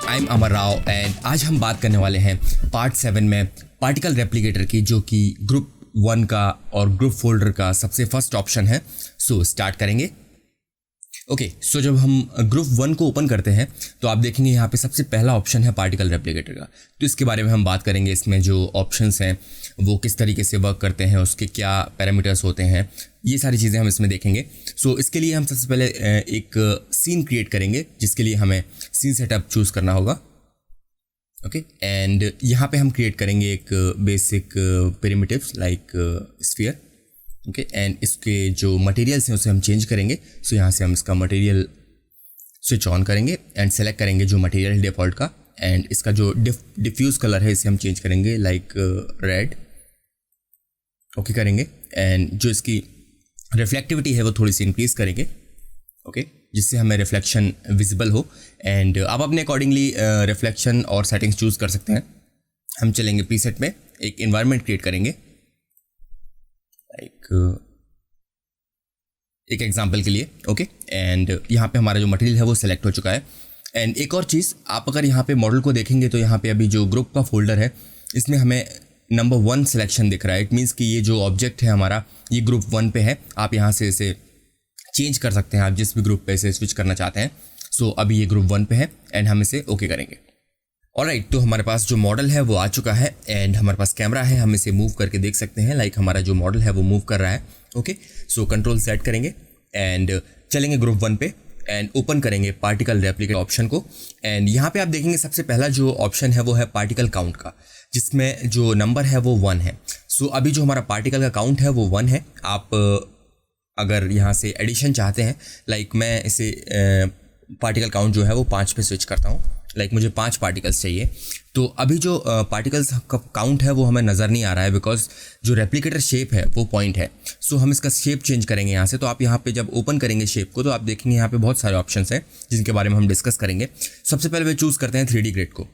I am Amar Rao and आज हम बात करने वाले हैं पार्ट 7 में पार्टिकल रेप्लिकेटर की, जो कि ग्रुप 1 का और ग्रुप फोल्डर का सबसे फर्स्ट ऑप्शन है। सो स्टार्ट करेंगे। ओके, सो जब हम ग्रुप 1 को ओपन करते हैं तो आप देखेंगे यहाँ पे सबसे पहला ऑप्शन है पार्टिकल रेप्लिकेटर का। तो इसके बारे में हम बात करेंगे, इसमें जो ऑप्शंस हैं वो किस तरीके से वर्क करते हैं, उसके क्या पैरामीटर्स होते हैं, ये सारी चीज़ें हम इसमें देखेंगे। सो इसके लिए हम सबसे पहले एक सीन क्रिएट करेंगे, जिसके लिए हमें सीन सेटअप चूज़ करना होगा। ओके, एंड यहाँ पे हम क्रिएट करेंगे एक basic primitives like sphere. Okay, and इसके जो मटेरियल्स हैं उसे हम चेंज करेंगे। सो यहाँ से हम इसका मटेरियल स्विच ऑन करेंगे एंड सेलेक्ट करेंगे जो मटेरियल डिफ़ॉल्ट का, एंड इसका जो डिफ्यूज़ कलर है इसे हम चेंज करेंगे लाइक रेड। ओके करेंगे, एंड जो इसकी रिफ्लेक्टिविटी है वो थोड़ी सी इंक्रीज़ करेंगे। ओके, जिससे हमें रिफ्लेक्शन विजिबल हो, एंड आप अपने अकॉर्डिंगली रिफ्लेक्शन और सेटिंग्स चूज़ कर सकते हैं। हम चलेंगे प्रीसेट में, एक एनवायरनमेंट क्रिएट करेंगे एक एग्जांपल के लिए। ओके, एंड यहाँ पे हमारा जो मटेरियल है वो सिलेक्ट हो चुका है। एंड एक और चीज़, आप अगर यहाँ पे मॉडल को देखेंगे तो यहाँ पे अभी जो ग्रुप का फोल्डर है इसमें हमें नंबर 1 सिलेक्शन दिख रहा है। इट मीन्स कि ये जो ऑब्जेक्ट है हमारा ये ग्रुप 1 पे है। आप यहाँ से इसे चेंज कर सकते हैं, आप जिस भी ग्रुप पे इसे स्विच करना चाहते हैं। सो अभी ये ग्रुप 1 पे है एंड हम इसे ओके करेंगे। ऑलराइट, तो हमारे पास जो मॉडल है वो आ चुका है, एंड हमारे पास कैमरा है, हम इसे मूव करके देख सकते हैं। लाइक हमारा जो मॉडल है वो मूव कर रहा है। ओके, सो कंट्रोल सेट करेंगे एंड चलेंगे ग्रुप 1 पे एंड ओपन करेंगे पार्टिकल रेप्लिकेटर ऑप्शन को। एंड यहाँ पे आप देखेंगे सबसे पहला जो ऑप्शन है वो है पार्टिकल काउंट का, जिसमें जो नंबर है वो 1 है। सो अभी जो हमारा पार्टिकल का काउंट है वो 1 है। आप अगर यहाँ से एडिशन चाहते हैं, लाइक मैं इसे पार्टिकल काउंट जो है वो 5 पे स्विच करता हूँ। लाइक मुझे 5 पार्टिकल्स चाहिए। तो अभी जो पार्टिकल्स का काउंट है वो हमें नज़र नहीं आ रहा है, बिकॉज जो रेप्लिकेटर शेप है वो पॉइंट है। सो हम इसका शेप चेंज करेंगे यहाँ से। तो आप यहाँ पे जब ओपन करेंगे शेप को तो आप देखेंगे यहाँ पे बहुत सारे ऑप्शंस हैं जिनके बारे में हम डिस्कस करेंगे। सबसे पहले वे चूज़ करते हैं 3D ग्रिड को।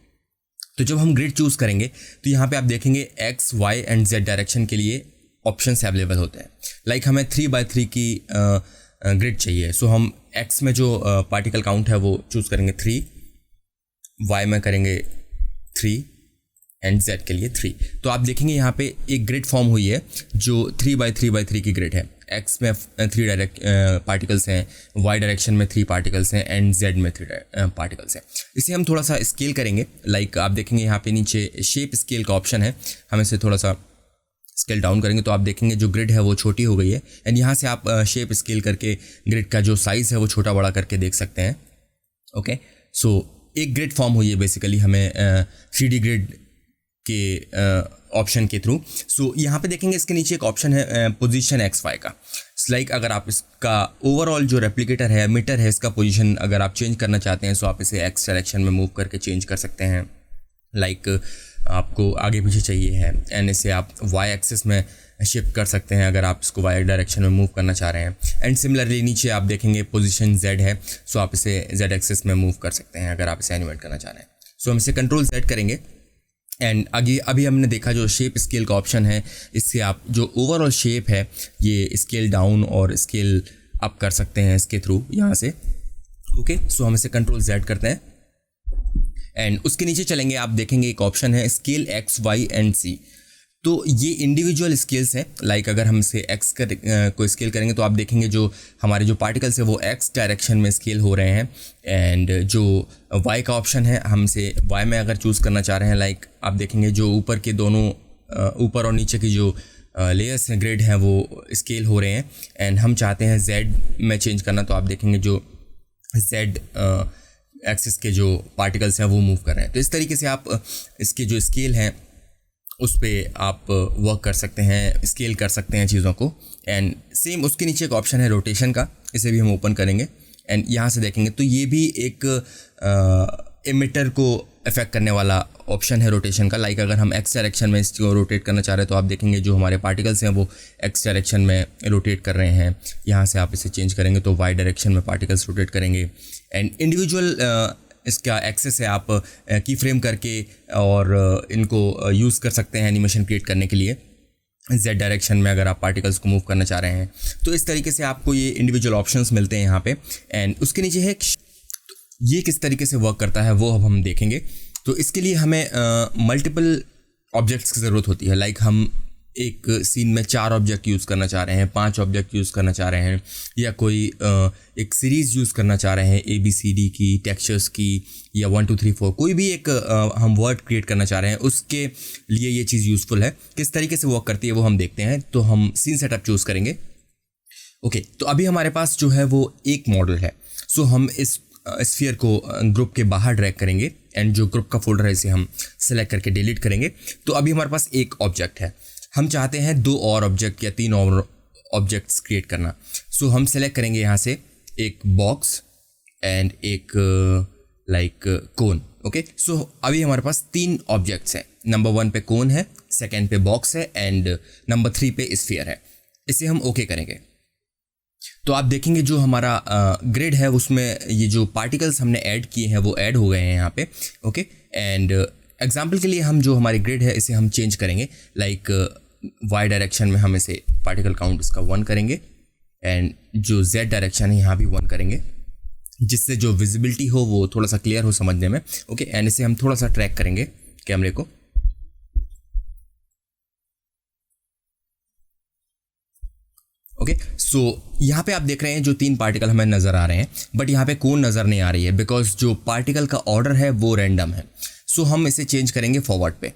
तो जब हम ग्रिड चूज़ करेंगे तो यहाँ पे आप देखेंगे X, Y and Z direction के लिए ऑप्शंस अवेलेबल होते हैं। लाइक हमें 3x3 की ग्रिड चाहिए। सो हम X में जो पार्टिकल काउंट है वो चूज़ करेंगे 3, Y में करेंगे 3 एंड Z के लिए 3। तो आप देखेंगे यहाँ पे एक ग्रिड फॉर्म हुई है जो 3x3x3 की ग्रिड है। X में 3 पार्टिकल्स हैं, Y डायरेक्शन में 3 पार्टिकल्स हैं एंड Z में 3 पार्टिकल्स हैं। इसे हम थोड़ा सा स्केल करेंगे। लाइक आप देखेंगे यहाँ पे नीचे शेप स्केल का ऑप्शन है, हम इसे थोड़ा सा स्केल डाउन करेंगे तो आप देखेंगे जो ग्रिड है वो छोटी हो गई है। एंड यहाँ से आप शेप स्केल करके ग्रिड का जो साइज़ है वो छोटा बड़ा करके देख सकते हैं। ओके, सो एक ग्रिड फॉर्म हुई है बेसिकली हमें 3D ग्रिड के ऑप्शन के थ्रू। सो यहाँ पे देखेंगे इसके नीचे एक ऑप्शन है पोजीशन XY का। लाइक अगर आप इसका ओवरऑल जो रेप्लिकेटर है, मीटर है, इसका पोजीशन अगर आप चेंज करना चाहते हैं तो आप इसे X डायरेक्शन में मूव करके चेंज कर सकते हैं। लाइक आपको आगे पीछे चाहिए है एंड इसे आप Y एक्सिस में शिफ्ट कर सकते हैं अगर आप इसको Y डायरेक्शन में मूव करना चाह रहे हैं। एंड सिमिलरली नीचे आप देखेंगे पोजीशन Z है, सो आप इसे Z एक्सिस में मूव कर सकते हैं अगर आप इसे एनिमेट करना चाह रहे हैं। सो हम इसे कंट्रोल Z करेंगे एंड आगे अभी हमने देखा जो शेप स्केल का ऑप्शन है, इससे आप जो ओवरऑल शेप है ये स्केल डाउन और स्केल अप कर सकते हैं इसके थ्रू यहाँ से। ओके, सो हम इसे कंट्रोल Z करते हैं एंड उसके नीचे चलेंगे, आप देखेंगे एक ऑप्शन है scale X, Y and Z। तो ये इंडिविजुअल स्केल्स हैं। लाइक अगर हम इसे X को स्केल करेंगे तो आप देखेंगे जो हमारे जो पार्टिकल्स है वो X डायरेक्शन में स्केल हो रहे हैं। एंड जो Y का ऑप्शन है, हम इसे Y में अगर चूज़ करना चाह रहे हैं, लाइक आप देखेंगे जो ऊपर के दोनों ऊपर और नीचे की जो लेयर्स हैं, ग्रिड हैं, वो स्केल हो रहे हैं। एंड हम चाहते हैं Z में चेंज करना, तो आप देखेंगे जो Z एक्सिस के जो पार्टिकल्स हैं वो मूव कर रहे हैं। तो इस तरीके से आप इसके जो स्केल हैं उस पर आप वर्क कर सकते हैं, स्केल कर सकते हैं चीज़ों को। एंड सेम उसके नीचे एक ऑप्शन है रोटेशन का, इसे भी हम ओपन करेंगे एंड यहाँ से देखेंगे तो ये भी एक इमिटर को इफेक्ट करने वाला ऑप्शन है रोटेशन का। लाइक अगर हम X डायरेक्शन में इसको रोटेट करना चाह रहे हैं तो आप देखेंगे जो हमारे पार्टिकल्स हैं वो X डायरेक्शन में रोटेट कर रहे हैं। यहाँ से आप इसे चेंज करेंगे तो Y डायरेक्शन में पार्टिकल्स रोटेट करेंगे। एंड इंडिविजुअल इसका एक्सेस है, आप की फ्रेम करके और इनको यूज़ कर सकते हैं एनिमेशन क्रिएट करने के लिए। Z डायरेक्शन में अगर आप पार्टिकल्स को मूव करना चाह रहे हैं तो इस तरीके से आपको ये इंडिविजुअल ऑप्शंस मिलते हैं यहाँ पे। एंड उसके नीचे है ये किस तरीके से वर्क करता है वो अब हम देखेंगे। तो इसके लिए हमें मल्टीपल ऑब्जेक्ट्स की ज़रूरत होती है। लाइक हम एक सीन में 4 ऑब्जेक्ट यूज़ करना चाह रहे हैं, 5 ऑब्जेक्ट यूज़ करना चाह रहे हैं, या कोई एक सीरीज़ यूज़ करना चाह रहे हैं ABCD की, टेक्सचर्स की, या 1 2 3 4, कोई भी एक हम वर्ड क्रिएट करना चाह रहे हैं, उसके लिए ये चीज़ यूज़फुल है। किस तरीके से वर्क करती है वो हम देखते हैं। तो हम सीन सेटअप चूज़ करेंगे। ओके, तो अभी हमारे पास जो है वो एक मॉडल है। सो हम इस स्फीयर को ग्रुप के बाहर ड्रैग करेंगे एंड जो ग्रुप का फोल्डर है इसे हम सेलेक्ट करके डिलीट करेंगे। तो अभी हमारे पास एक ऑब्जेक्ट है। हम चाहते हैं 2 और ऑब्जेक्ट या 3 और ऑब्जेक्ट्स क्रिएट करना। सो हम सेलेक्ट करेंगे यहाँ से एक बॉक्स एंड एक लाइक कोन। ओके, सो अभी हमारे पास 3 ऑब्जेक्ट्स हैं। नंबर 1 पे कोन है, सेकेंड पे बॉक्स है एंड नंबर 3 पे स्फीयर है। इसे हम ओके करेंगे। तो आप देखेंगे जो हमारा ग्रिड है उसमें ये जो पार्टिकल्स हमने ऐड किए हैं वो ऐड हो गए हैं यहाँ पे। ओके, एंड एग्जाम्पल के लिए हम जो हमारी ग्रिड है इसे हम चेंज करेंगे। लाइक वाई डायरेक्शन में हम इसे पार्टिकल काउंट इसका 1 करेंगे एंड जो जेड डायरेक्शन है यहाँ भी 1 करेंगे, जिससे जो विजिबिलिटी हो वो थोड़ा सा क्लियर हो समझने में। ओके, एंड इसे हम थोड़ा सा ट्रैक करेंगे कैमरे को। ओके, सो यहाँ पे आप देख रहे हैं जो 3 पार्टिकल हमें नज़र आ रहे हैं, बट यहाँ पे कोन नज़र नहीं आ रही है बिकॉज जो पार्टिकल का ऑर्डर है वो रैंडम है। सो हम इसे चेंज करेंगे फॉरवर्ड पे।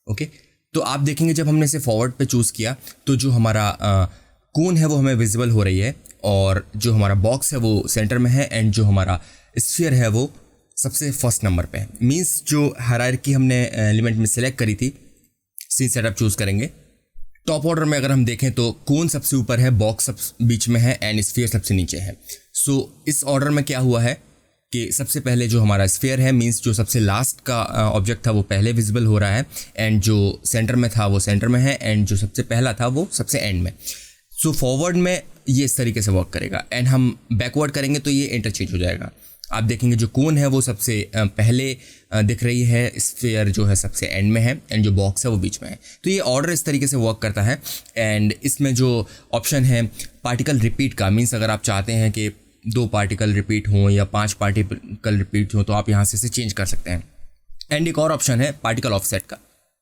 ओके, तो आप देखेंगे जब हमने इसे फॉरवर्ड पे चूज़ किया तो जो हमारा कोन है वो हमें विजिबल हो रही है, और जो हमारा बॉक्स है वो सेंटर में है एंड जो हमारा स्फीयर है वो सबसे फर्स्ट नंबर पे है। मीन्स जो हायरार्की हमने एलिमेंट में सेलेक्ट करी थी, सीन सेटअप चूज़ करेंगे। टॉप ऑर्डर में अगर हम देखें तो कोन सबसे ऊपर है, बॉक्स सब बीच में है एंड स्फीयर सबसे नीचे है। सो इस ऑर्डर में क्या हुआ है कि सबसे पहले जो हमारा स्फीयर है, मींस जो सबसे लास्ट का ऑब्जेक्ट था वो पहले विजिबल हो रहा है, एंड जो सेंटर में था वो सेंटर में है, एंड जो सबसे पहला था वो सबसे एंड में। सो फॉरवर्ड में ये इस तरीके से वर्क करेगा एंड हम बैकवर्ड करेंगे तो ये इंटरचेंज हो जाएगा। आप देखेंगे जो कोन है वो सबसे पहले दिख रही है, स्फीयर जो है सबसे एंड में है एंड जो बॉक्स है वो बीच में है। तो ये ऑर्डर इस तरीके से वर्क करता है। एंड इसमें जो ऑप्शन है पार्टिकल रिपीट का, मीन्स अगर आप चाहते हैं कि 2 पार्टिकल रिपीट हों या 5 पार्टिकल रिपीट हों तो आप यहाँ से इसे चेंज कर सकते हैं। एंड एक और ऑप्शन है पार्टिकल ऑफसेट का।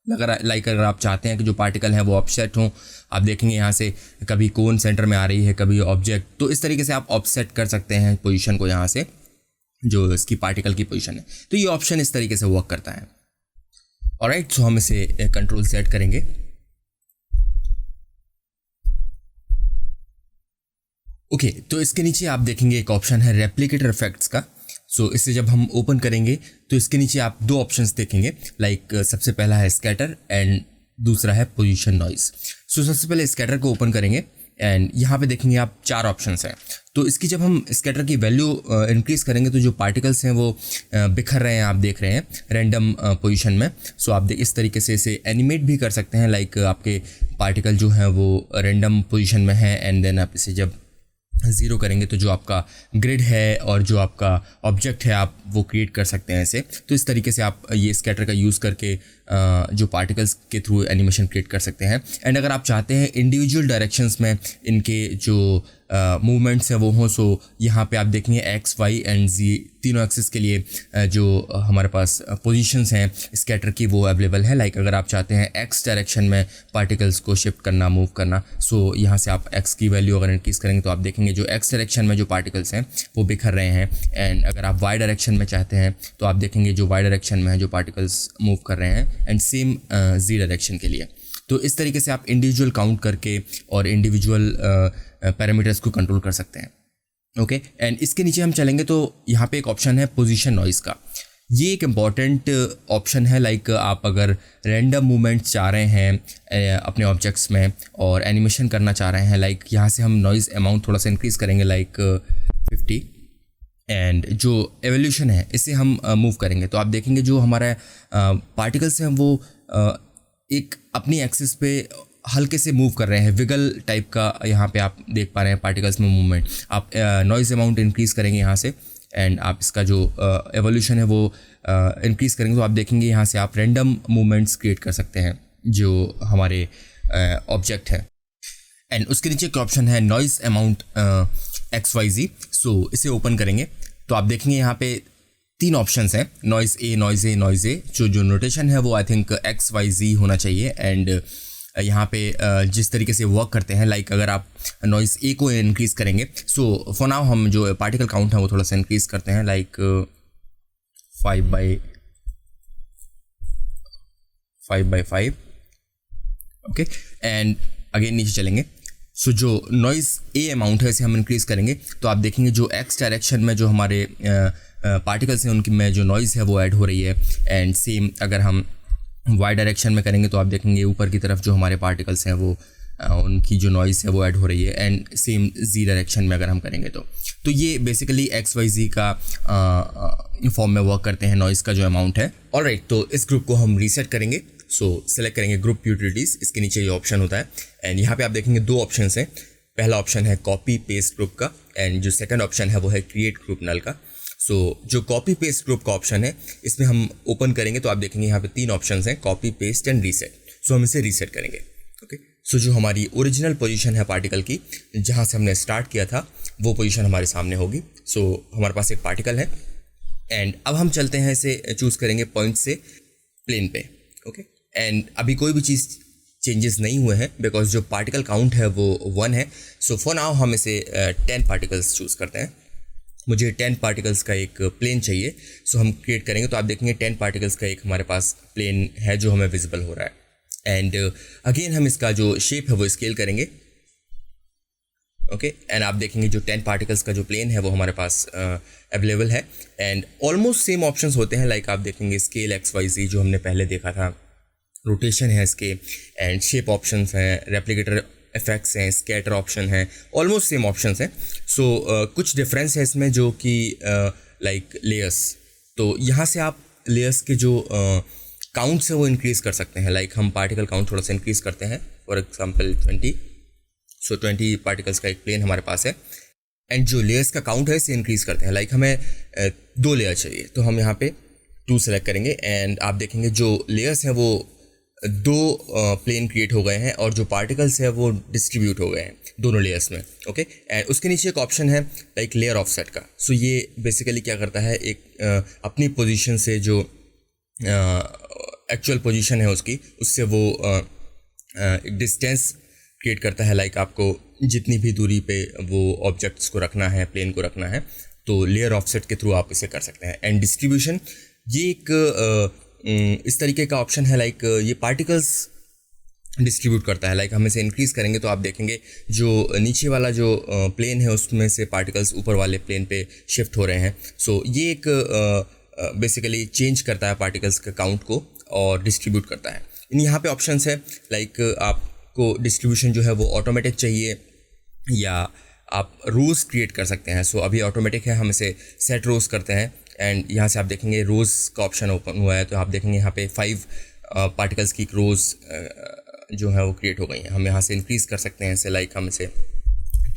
अगर आप चाहते हैं कि जो पार्टिकल हैं वो ऑफसेट हों, आप देखेंगे यहाँ से कभी कोन सेंटर में आ रही है, कभी ऑब्जेक्ट, तो इस तरीके से आप ऑफसेट कर सकते हैं पोजीशन को यहाँ से, जो इसकी पार्टिकल की पोजीशन है। तो ये ऑप्शन इस तरीके से वर्क करता है। ऑलराइट, सो हम इसे कंट्रोल सेट करेंगे। ओके, तो इसके नीचे आप देखेंगे एक ऑप्शन है रेप्लिकेटर इफेक्ट्स का। सो इसे जब हम ओपन करेंगे तो इसके नीचे आप 2 ऑप्शंस देखेंगे। लाइक सबसे पहला है स्कैटर एंड दूसरा है पोजीशन नॉइज। सो सबसे पहले स्कैटर को ओपन करेंगे एंड यहाँ पे देखेंगे आप 4 ऑप्शंस हैं। तो इसकी जब हम स्कैटर की वैल्यू इंक्रीज़ करेंगे तो जो पार्टिकल्स हैं वो बिखर रहे हैं, आप देख रहे हैं रैंडम पोजीशन में। सो आप इस तरीके से इसे एनिमेट भी कर सकते हैं। लाइक आपके पार्टिकल जो हैं वो रैंडम पोजीशन में है एंड देन आप इसे जब 0 करेंगे तो जो आपका ग्रिड है और जो आपका ऑब्जेक्ट है आप वो क्रिएट कर सकते हैं इसे। तो इस तरीके से आप ये स्कैटर का यूज़ करके जो पार्टिकल्स के थ्रू एनिमेशन क्रिएट कर सकते हैं। एंड अगर आप चाहते हैं इंडिविजुअल डायरेक्शंस में इनके जो मूवमेंट्स हैं वो हों, सो यहाँ पे आप देखेंगे X, Y एंड Z तीनों एक्सिस के लिए जो हमारे पास पोजीशंस हैं स्कैटर की वो अवेलेबल है। लाइक अगर आप चाहते हैं X डायरेक्शन में पार्टिकल्स को शिफ्ट करना, मूव करना, सो यहाँ से आप X की वैल्यू अगर इंक्रीज़ करेंगे तो आप देखेंगे जो X डायरेक्शन में जो पार्टिकल्स हैं वो बिखर रहे हैं। एंड अगर आप Y डायरेक्शन में चाहते हैं तो आप देखेंगे जो Y डायरेक्शन में है जो पार्टिकल्स मूव कर रहे हैं, एंड सेम Z डायरेक्शन के लिए। तो इस तरीके से आप इंडिविजुअल काउंट करके और इंडिविजुअल पैरामीटर्स को कंट्रोल कर सकते हैं। ओके, एंड इसके नीचे हम चलेंगे तो यहाँ पे एक ऑप्शन है पोजीशन नॉइज़ का। ये एक इम्पॉर्टेंट ऑप्शन है। लाइक आप अगर रैंडम मूवमेंट्स चाह रहे हैं अपने ऑब्जेक्ट्स में और एनिमेशन करना चाह रहे हैं, लाइक यहाँ से हम नॉइज़ अमाउंट थोड़ा सा इंक्रीज़ करेंगे लाइक 50, एंड जो एवोल्यूशन है इसे हम मूव करेंगे तो आप देखेंगे जो हमारा पार्टिकल्स हैं वो एक अपनी एक्सिस पे हल्के से मूव कर रहे हैं, विगल टाइप का यहाँ पे आप देख पा रहे हैं पार्टिकल्स में मूवमेंट। आप नॉइज़ अमाउंट इंक्रीज़ करेंगे यहाँ से एंड आप इसका जो एवोल्यूशन है वो इंक्रीज़ करेंगे तो आप देखेंगे यहाँ से आप रैंडम मूवमेंट्स क्रिएट कर सकते हैं जो हमारे ऑब्जेक्ट है। एंड उसके नीचे एक ऑप्शन है नॉइज़ अमाउंट XYZ। सो इसे ओपन करेंगे तो आप देखेंगे यहाँ पे तीन ऑप्शंस हैं, नॉइज़ नॉइज़ ए, जो नोटेशन है वो आई थिंक XYZ होना चाहिए। एंड यहाँ पे जिस तरीके से वर्क करते हैं, लाइक अगर आप नॉइज़ ए को इंक्रीज़ करेंगे, सो फॉर नाउ हम जो पार्टिकल काउंट है वो थोड़ा सा इंक्रीज़ करते हैं, लाइक 5/5, ओके। एंड अगेन नीचे चलेंगे, सो जो नॉइज़ ए अमाउंट है इसे हम इंक्रीज़ करेंगे तो आप देखेंगे जो एक्स डायरेक्शन में जो हमारे पार्टिकल्स हैं उनकी में जो नॉइज़ है वो ऐड हो रही है। एंड सेम अगर हम वाई डायरेक्शन में करेंगे तो आप देखेंगे ऊपर की तरफ जो हमारे पार्टिकल्स हैं वो उनकी जो नॉइज़ है वो ऐड हो रही है। एंड सेम जी डायरेक्शन में अगर हम करेंगे तो ये बेसिकली XYZ का फॉर्म में वर्क करते हैं नॉइज़ का जो अमाउंट है। ऑलराइट, तो इस ग्रुप को हम रीसेट करेंगे। सो सेलेक्ट करेंगे ग्रुप यूटिलिटीज़, इसके नीचे ये ऑप्शन होता है। एंड यहाँ पे आप देखेंगे दो ऑप्शंस हैं, पहला ऑप्शन है कॉपी पेस्ट ग्रुप का, एंड जो सेकंड ऑप्शन है वो है क्रिएट ग्रुप नल का। सो जो कॉपी पेस्ट ग्रुप का ऑप्शन है इसमें हम ओपन करेंगे तो आप देखेंगे यहाँ पे तीन ऑप्शंस हैं, कॉपी पेस्ट एंड रीसेट। सो हम इसे रीसेट करेंगे, ओके। सो जो हमारी ओरिजिनल पोजीशन है पार्टिकल की, जहाँ से हमने स्टार्ट किया था वो पोजीशन हमारे सामने होगी। सो हमारे पास एक पार्टिकल है एंड अब हम चलते हैं, इसे चूज़ करेंगे पॉइंट से प्लेन पे, ओके। एंड अभी कोई भी चीज़ चेंजेस नहीं हुए हैं बिकॉज जो पार्टिकल काउंट है वो 1 है। सो फॉर नाउ हम इसे 10 पार्टिकल्स चूज़ करते हैं। मुझे 10 पार्टिकल्स का एक प्लेन चाहिए, सो हम क्रिएट करेंगे तो आप देखेंगे 10 पार्टिकल्स का एक हमारे पास प्लेन है जो हमें विजिबल हो रहा है। एंड अगेन हम इसका जो शेप है वो स्केल करेंगे, ओके। एंड आप देखेंगे जो 10 पार्टिकल्स का जो प्लेन है वो हमारे पास अवेलेबल है। एंड ऑलमोस्ट सेम ऑप्शंस होते हैं, लाइक आप देखेंगे स्केल XYZ जो हमने पहले देखा था, रोटेशन है इसके, एंड शेप ऑप्शंस हैं, रेप्लिकेटर इफेक्ट्स हैं, स्कैटर ऑप्शन है, ऑलमोस्ट सेम ऑप्शंस हैं। सो कुछ डिफरेंस है इसमें जो कि लाइक लेयर्स, तो यहाँ से आप लेयर्स के जो काउंट्स है वो इंक्रीज़ कर सकते हैं। लाइक हम पार्टिकल काउंट थोड़ा सा इंक्रीज़ करते हैं, फॉर एग्जांपल 20। सो 20 पार्टिकल्स का एक प्लेन हमारे पास है एंड जो लेयर्स का काउंट है इसे इंक्रीज़ करते हैं। लाइक हमें 2 लेयर चाहिए तो हम यहाँ पे 2 सेलेक्ट करेंगे एंड आप देखेंगे जो लेयर्स हैं वो 2 प्लेन क्रिएट हो गए हैं और जो पार्टिकल्स है वो डिस्ट्रीब्यूट हो गए हैं दोनों लेयर्स में, ओके। एंड उसके नीचे एक ऑप्शन है लाइक लेयर ऑफसेट का। सो ये बेसिकली क्या करता है, एक अपनी पोजीशन से जो एक्चुअल पोजीशन है उसकी, उससे वो एक डिस्टेंस क्रिएट करता है। लाइक आपको जितनी भी दूरी पे वो ऑब्जेक्ट्स को रखना है, प्लेन को रखना है, तो लेयर ऑफसेट के थ्रू आप इसे कर सकते हैं। एंड डिस्ट्रीब्यूशन ये एक इस तरीके का ऑप्शन है, लाइक ये पार्टिकल्स डिस्ट्रीब्यूट करता है। लाइक हम इसे इंक्रीज़ करेंगे तो आप देखेंगे जो नीचे वाला जो प्लेन है उसमें से पार्टिकल्स ऊपर वाले प्लेन पे शिफ्ट हो रहे हैं। सो ये एक बेसिकली चेंज करता है पार्टिकल्स के काउंट को और डिस्ट्रीब्यूट करता है। यहाँ पे ऑप्शंस है, लाइक आपको डिस्ट्रीब्यूशन जो है वो ऑटोमेटिक चाहिए या आप रोज़ क्रिएट कर सकते हैं। सो अभी ऑटोमेटिक है, हम इसे सेट रोज़ करते हैं एंड यहाँ से आप देखेंगे रोज़ का ऑप्शन ओपन हुआ है तो आप देखेंगे यहाँ पे 5 पार्टिकल्स की रोज़ जो है वो क्रिएट हो गई हैं। हम यहाँ से इंक्रीज़ कर सकते हैं इसे, लाइक हम इसे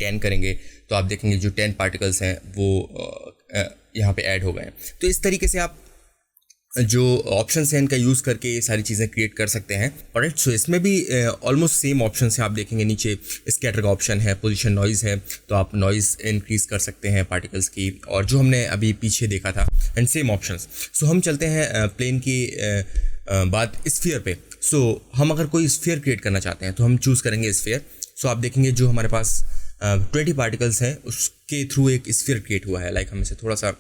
10 करेंगे तो आप देखेंगे जो 10 पार्टिकल्स हैं वो यहाँ पे ऐड हो गए हैं। तो इस तरीके से आप जो ऑप्शंस हैं इनका यूज़ करके ये सारी चीज़ें क्रिएट कर सकते हैं। ऑलराइट, सो इसमें भी ऑलमोस्ट सेम ऑप्शंस हैं। आप देखेंगे नीचे स्कैटर का ऑप्शन है, पोजीशन नॉइज़ है, तो आप नॉइज़ इंक्रीज़ कर सकते हैं पार्टिकल्स की, और जो हमने अभी पीछे देखा था एंड सेम ऑप्शंस। सो हम चलते हैं प्लेन की बात स्फीयर पे। सो हम अगर कोई स्फीयर क्रिएट करना चाहते हैं तो हम चूज़ करेंगे स्फीयर। सो आप देखेंगे जो हमारे पास 20 पार्टिकल्स हैं उसके थ्रू एक स्फीयर क्रिएट हुआ है। लाइक हम इसे थोड़ा सा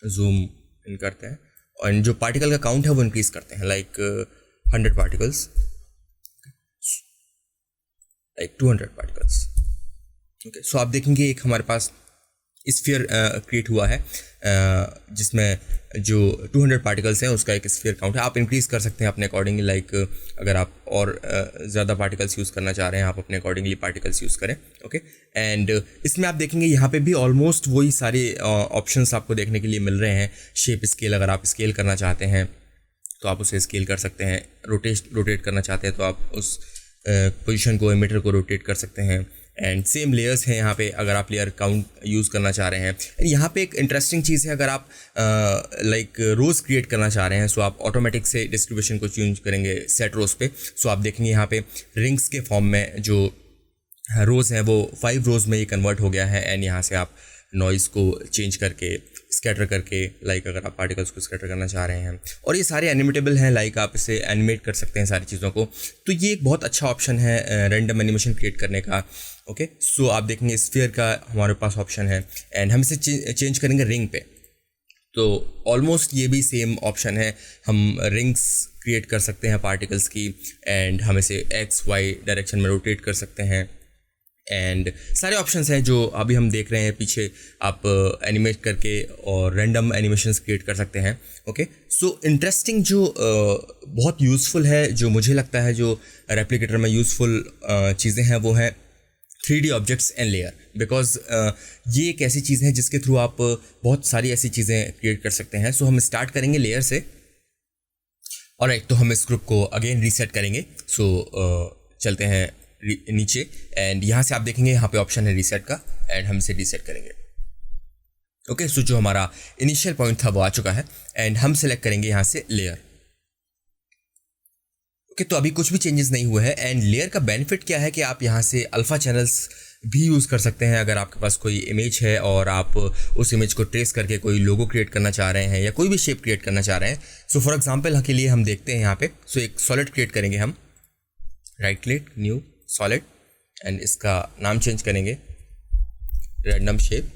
जूम इन करते हैं और जो पार्टिकल का काउंट है वो इंक्रीज़ करते हैं, like 100 particles, like 200 particles, okay. So आप देखेंगे एक हमारे पास स्फीयर क्रिएट हुआ है जिसमें जो 200 पार्टिकल्स हैं उसका एक स्फीयर काउंट है। आप इंक्रीज़ कर सकते हैं अपने अकॉर्डिंगली, लाइक अगर आप और ज़्यादा पार्टिकल्स यूज़ करना चाह रहे हैं आप अपने अकॉर्डिंगली पार्टिकल्स यूज़ करें, ओके। एंड इसमें आप देखेंगे यहाँ पे भी ऑलमोस्ट वही सारे ऑप्शंस आपको देखने के लिए मिल रहे हैं। शेप स्केल, अगर आप स्केल करना चाहते हैं तो आप उसे स्केल कर सकते हैं। रोटेट करना चाहते हैं तो आप उस पोजीशन को, एमीटर को रोटेट कर सकते हैं। एंड सेम लेयर्स हैं यहाँ पे, अगर आप लेयर काउंट यूज़ करना चाह रहे हैं। यहाँ पे एक इंटरेस्टिंग चीज़ है, अगर आप लाइक रोज़ क्रिएट करना चाह रहे हैं सो आप ऑटोमेटिक से डिस्ट्रीब्यूशन को चेंज करेंगे सेट रोज़ पे। सो आप देखेंगे यहाँ पे रिंग्स के फॉर्म में जो रोज़ हैं वो 5 रोज़ में ये कन्वर्ट हो गया है। एंड यहाँ से आप नॉइज़ को चेंज करके स्कैटर करके, लाइक अगर आप पार्टिकल्स को स्कैटर करना चाह रहे हैं, और ये सारे एनिमेटेबल हैं, लाइक आप इसे एनिमेट कर सकते हैं सारी चीज़ों को। तो ये एक बहुत अच्छा ऑप्शन है रैंडम एनिमेशन क्रिएट करने का। ओके, सो आप देखेंगे स्फीयर का हमारे पास ऑप्शन है, एंड हम इसे चेंज करेंगे रिंग पे। तो ऑलमोस्ट ये भी सेम ऑप्शन है, हम रिंग्स क्रिएट कर सकते हैं पार्टिकल्स की, एंड हम इसे एक्स वाई डायरेक्शन में रोटेट कर सकते हैं, एंड सारे ऑप्शंस हैं जो अभी हम देख रहे हैं पीछे, आप एनिमेट करके और रैंडम एनिमेशंस क्रिएट कर सकते हैं। ओके, सो इंटरेस्टिंग जो बहुत यूज़फुल है, जो मुझे लगता है जो रेप्लिकेटर में यूज़फुल चीज़ें हैं वो हैं 3D objects and layer, because ये एक ऐसी चीज़ है जिसके थ्रू आप बहुत सारी ऐसी चीज़ें क्रिएट कर सकते हैं। सो हम स्टार्ट करेंगे लेयर से, ऑलराइट, तो हम इस ग्रुप को अगेन रीसेट करेंगे। सो चलते हैं नीचे, एंड यहाँ से आप देखेंगे यहाँ पे ऑप्शन है रीसेट का, एंड हम इसे रीसेट करेंगे। ओके, सो जो हमारा इनिशियल पॉइंट था वो आ चुका है, एंड हम सेलेक्ट करेंगे यहाँ से लेयर। ओके, तो अभी कुछ भी चेंजेस नहीं हुए हैं, एंड लेयर का बेनिफिट क्या है कि आप यहाँ से अल्फ़ा चैनल्स भी यूज़ कर सकते हैं। अगर आपके पास कोई इमेज है और आप उस इमेज को ट्रेस करके कोई लोगो क्रिएट करना चाह रहे हैं या कोई भी शेप क्रिएट करना चाह रहे हैं, सो फॉर एग्जांपल के लिए हम देखते हैं यहाँ पे, सो एक सॉलिड क्रिएट करेंगे हम, right click new solid, and इसका नाम चेंज करेंगे रैंडम शेप।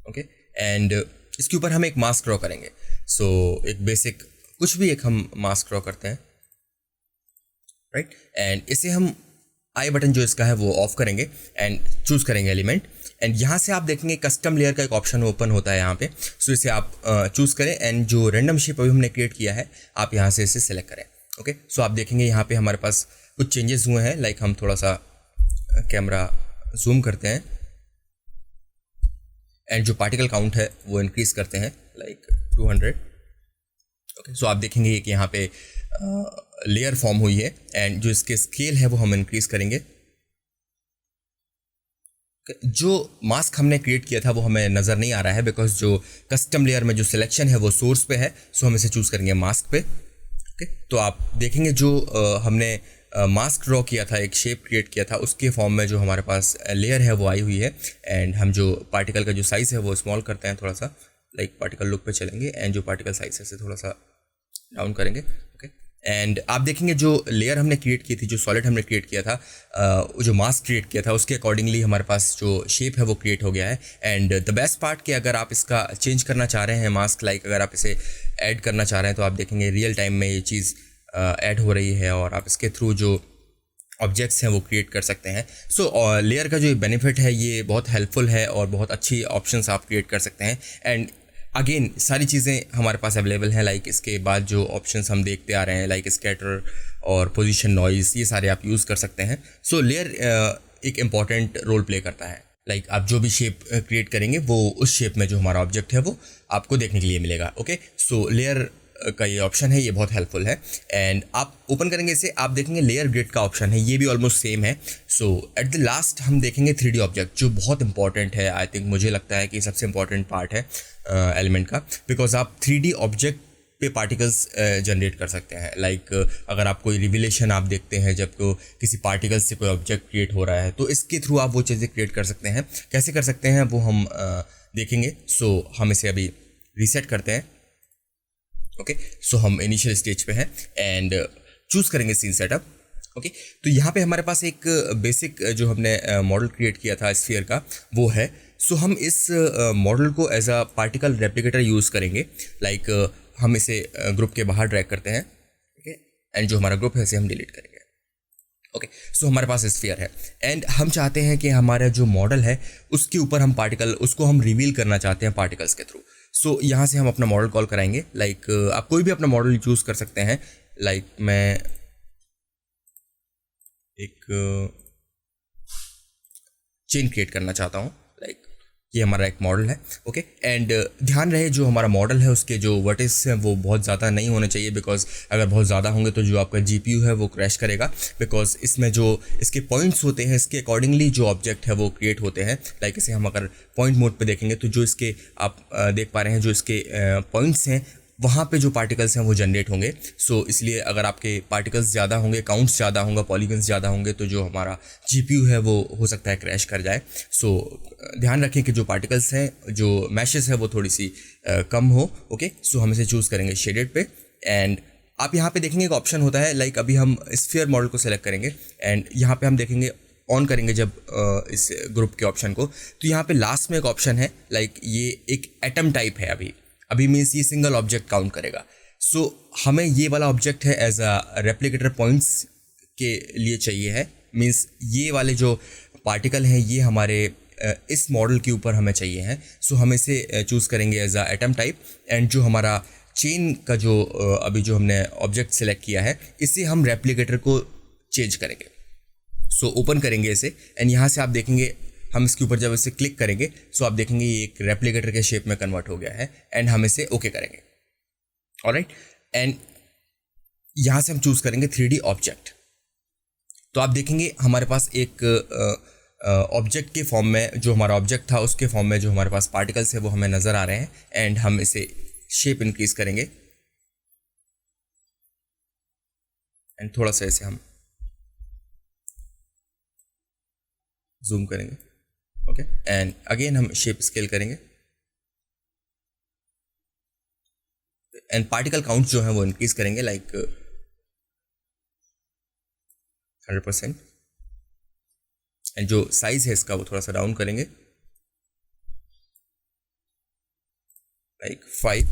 ओके, एंड इसके ऊपर हम एक मास्क ड्रॉ करेंगे। सो एक बेसिक कुछ भी एक हम मास्क ड्रॉ करते हैं, राइट, एंड इसे हम आई बटन जो इसका है वो ऑफ करेंगे एंड चूज़ करेंगे एलिमेंट, एंड यहाँ से आप देखेंगे कस्टम लेयर का एक ऑप्शन ओपन होता है यहाँ पे। सो इसे आप चूज़ करें, एंड जो रैंडम शेप अभी हमने क्रिएट किया है आप यहाँ से इसे सेलेक्ट करें। ओके, सो आप देखेंगे यहाँ पे हमारे पास कुछ चेंजेस हुए हैं, लाइक हम थोड़ा सा कैमरा जूम करते हैं, एंड जो पार्टिकल काउंट है वो इंक्रीज करते हैं, लाइक 200। ओके, सो आप देखेंगे कि यहाँ पे लेयर फॉर्म हुई है, एंड जो इसके स्केल है वो हम इंक्रीज करेंगे। जो मास्क हमने क्रिएट किया था वो हमें नज़र नहीं आ रहा है, बिकॉज जो कस्टम लेयर में जो सिलेक्शन है वो सोर्स पे है, सो हम इसे चूज़ करेंगे मास्क पे। ओके, तो आप देखेंगे जो हमने मास्क ड्रॉ किया था, एक शेप क्रिएट किया था, उसके फॉर्म में जो हमारे पास लेयर है वो आई हुई है, एंड हम जो पार्टिकल का जो साइज़ है वो स्मॉल करते हैं थोड़ा सा, लाइक पार्टिकल लुक पे चलेंगे, एंड जो पार्टिकल साइज है इसे थोड़ा सा डाउन करेंगे। ओके, एंड आप देखेंगे जो लेयर हमने क्रिएट की थी, जो सॉलिड हमने क्रिएट किया था, जो मास्क क्रिएट किया था, उसके अकॉर्डिंगली हमारे पास जो शेप है वो क्रिएट हो गया है। एंड द बेस्ट पार्ट कि अगर आप इसका चेंज करना चाह रहे हैं मास्क, लाइक अगर आप इसे ऐड करना चाह रहे हैं, तो आप देखेंगे रियल टाइम में ये चीज़ ऐड हो रही है, और आप इसके थ्रू जो ऑब्जेक्ट्स हैं वो क्रिएट कर सकते हैं। सो लेयर का जो बेनिफिट है ये बहुत हेल्पफुल है, और बहुत अच्छी ऑप्शंस आप क्रिएट कर सकते हैं। एंड अगेन सारी चीज़ें हमारे पास अवेलेबल हैं, लाइक इसके बाद जो ऑप्शंस हम देखते आ रहे हैं, लाइक स्कैटर और पोजीशन नॉइज़, ये सारे आप यूज़ कर सकते हैं। सो लेयर एक इम्पॉर्टेंट रोल प्ले करता है, लाइक आप जो भी शेप क्रिएट करेंगे वो उस शेप में जो हमारा ऑब्जेक्ट है वो आपको देखने के लिए मिलेगा। ओके, सो लेयर का ये ऑप्शन है, ये बहुत हेल्पफुल है, एंड आप ओपन करेंगे इसे, आप देखेंगे लेयर ग्रिड का ऑप्शन है, ये भी ऑलमोस्ट सेम है। सो एट द लास्ट हम देखेंगे 3D ऑब्जेक्ट, जो बहुत इंपॉर्टेंट है। आई थिंक मुझे लगता है कि सबसे इंपॉर्टेंट पार्ट है एलिमेंट का, बिकॉज आप 3D ऑब्जेक्ट पे पार्टिकल्स जनरेट कर सकते हैं। लाइक अगर आप कोई रिविलेशन आप देखते हैं जब किसी पार्टिकल से कोई ऑब्जेक्ट क्रिएट हो रहा है, तो इसके थ्रू आप वो चीज़ें क्रिएट कर सकते हैं। कैसे कर सकते हैं वो हम देखेंगे। सो हम इसे अभी रीसेट करते हैं। ओके, सो हम इनिशियल स्टेज पे हैं, एंड चूज़ करेंगे सीन सेटअप। ओके, तो यहाँ पे हमारे पास एक बेसिक जो हमने मॉडल क्रिएट किया था स्फीयर का वो है। सो हम इस मॉडल को as a particle replicator use करेंगे। लाइक हम इसे ग्रुप के बाहर ड्रैग करते हैं, ओके, एंड जो हमारा ग्रुप है इसे हम डिलीट करेंगे। ओके, सो हमारे पास स्फीयर है, एंड हम चाहते हैं कि हमारा जो मॉडल है उसके ऊपर हम पार्टिकल उसको हम रिवील करना चाहते हैं पार्टिकल्स के थ्रू। सो यहाँ से हम अपना मॉडल कॉल कराएंगे। लाइक आप कोई भी अपना मॉडल चूज़ कर सकते हैं। लाइक मैं एक चेन क्रिएट करना चाहता हूँ, लाइक ये हमारा एक मॉडल है। ओके, एंड ध्यान रहे जो हमारा मॉडल है उसके जो वर्टिस हैं वो बहुत ज़्यादा नहीं होने चाहिए, बिकॉज अगर बहुत ज़्यादा होंगे तो जो आपका GPU है वो क्रैश करेगा, बिकॉज इसमें जो इसके पॉइंट्स होते हैं इसके अकॉर्डिंगली जो ऑब्जेक्ट है वो क्रिएट होते हैं। लाइक इसे हम अगर पॉइंट मोड पे देखेंगे तो जो इसके आप देख पा रहे हैं जो इसके पॉइंट्स हैं वहाँ पे जो पार्टिकल्स हैं वो जनरेट होंगे। सो इसलिए अगर आपके पार्टिकल्स ज़्यादा होंगे, काउंट्स ज़्यादा होंगे, पॉलीगन्स ज़्यादा होंगे, तो जो हमारा जीपीयू है वो हो सकता है क्रैश कर जाए। सो ध्यान रखें कि जो पार्टिकल्स हैं, जो मैशेस है वो थोड़ी सी कम हो। ओके, सो हम इसे चूज़ करेंगे शेडेड पे। एंड आप यहाँ पे देखेंगे एक ऑप्शन होता है, लाइक अभी हम स्फीयर मॉडल को सेलेक्ट करेंगे एंड यहाँ पे हम देखेंगे ऑन करेंगे जब इस ग्रुप के ऑप्शन को, तो यहाँ पे लास्ट में एक ऑप्शन है, लाइक ये एक एटम टाइप है। अभी मीन्स ये सिंगल ऑब्जेक्ट काउंट करेगा। सो हमें ये वाला ऑब्जेक्ट है एज अ रेप्लिकेटर पॉइंट्स के लिए चाहिए है। मीन्स ये वाले जो पार्टिकल हैं ये हमारे इस मॉडल के ऊपर हमें चाहिए हैं। सो हम इसे चूज़ करेंगे as a atom type. And जो हमारा चेन का जो अभी जो हमने ऑब्जेक्ट सेलेक्ट किया है, इसे हम रेप्लिकेटर को चेंज करेंगे। सो ओपन करेंगे इसे एंड यहाँ से आप देखेंगे हम इसके ऊपर जब इसे क्लिक करेंगे सो आप देखेंगे ये एक रेप्लिकेटर के शेप में कन्वर्ट हो गया है। एंड हम इसे ओके करेंगे। ऑलराइट, एंड यहाँ से हम चूज़ करेंगे 3D ऑब्जेक्ट। तो आप देखेंगे हमारे पास एक ऑब्जेक्ट के फॉर्म में, जो हमारा ऑब्जेक्ट था उसके फॉर्म में जो हमारे पास पार्टिकल्स है वो हमें नज़र आ रहे हैं। एंड हम इसे शेप इंक्रीज करेंगे एंड थोड़ा सा इसे हम जूम करेंगे। ओके, एंड अगेन हम शेप स्केल करेंगे एंड पार्टिकल काउंट जो है वो इंक्रीज करेंगे लाइक 100%। एंड जो साइज है इसका वो थोड़ा सा डाउन करेंगे लाइक 5।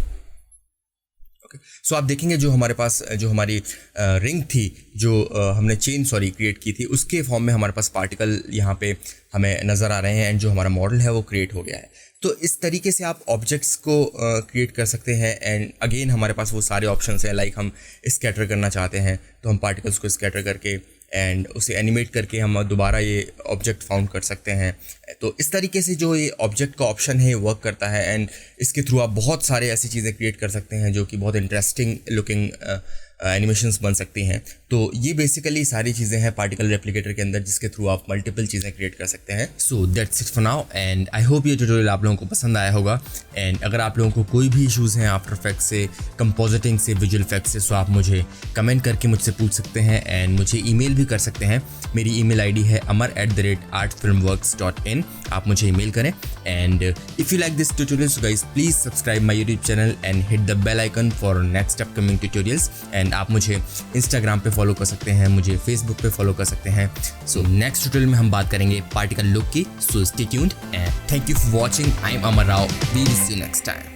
ओके, सो आप देखेंगे जो हमारे पास जो हमारी रिंग थी, जो हमने चेन क्रिएट की थी, उसके फॉर्म में हमारे पास पार्टिकल यहाँ पे हमें नज़र आ रहे हैं एंड जो हमारा मॉडल है वो क्रिएट हो गया है। तो इस तरीके से आप ऑब्जेक्ट्स को क्रिएट कर सकते हैं। एंड अगेन हमारे पास वो सारे ऑप्शंस हैं, लाइक हम स्कैटर करना चाहते हैं तो हम पार्टिकल्स को स्कैटर करके एंड उसे एनिमेट करके हम दोबारा ये ऑब्जेक्ट फाउंड कर सकते हैं। तो इस तरीके से जो ये ऑब्जेक्ट का ऑप्शन है वर्क करता है एंड इसके थ्रू आप बहुत सारे ऐसी चीज़ें क्रिएट कर सकते हैं जो कि बहुत इंटरेस्टिंग लुकिंग एनिमेशंस बन सकती हैं। तो ये बेसिकली सारी चीज़ें हैं पार्टिकल रेप्लिकेटर के अंदर जिसके थ्रू आप मल्टीपल चीज़ें क्रिएट कर सकते हैं। So that's it for now and I hope ये ट्यूटोरियल आप लोगों को पसंद आया होगा। एंड अगर आप लोगों को कोई भी इशूज़ हैं आफ्टर इफेक्ट्स से, कंपोजिटिंग से, विजुअल इफेक्ट्स से, सो आप मुझे कमेंट करके मुझसे पूछ सकते हैं एंड मुझे ईमेल भी कर सकते हैं। मेरी ईमेल आईडी है amar@artfilmworks.in। आप मुझे ईमेल करें and if you like this tutorial so guys please subscribe my YouTube channel and hit the bell icon for next upcoming tutorials. And आप मुझे इंस्टाग्राम पे फॉलो कर सकते हैं, मुझे फेसबुक पे फॉलो कर सकते हैं। सो नेक्स्ट ट्यूटोरियल में हम बात करेंगे पार्टिकल लुक की। So stay tuned and thank you for watching. I am Amar Rao. We will see you next time.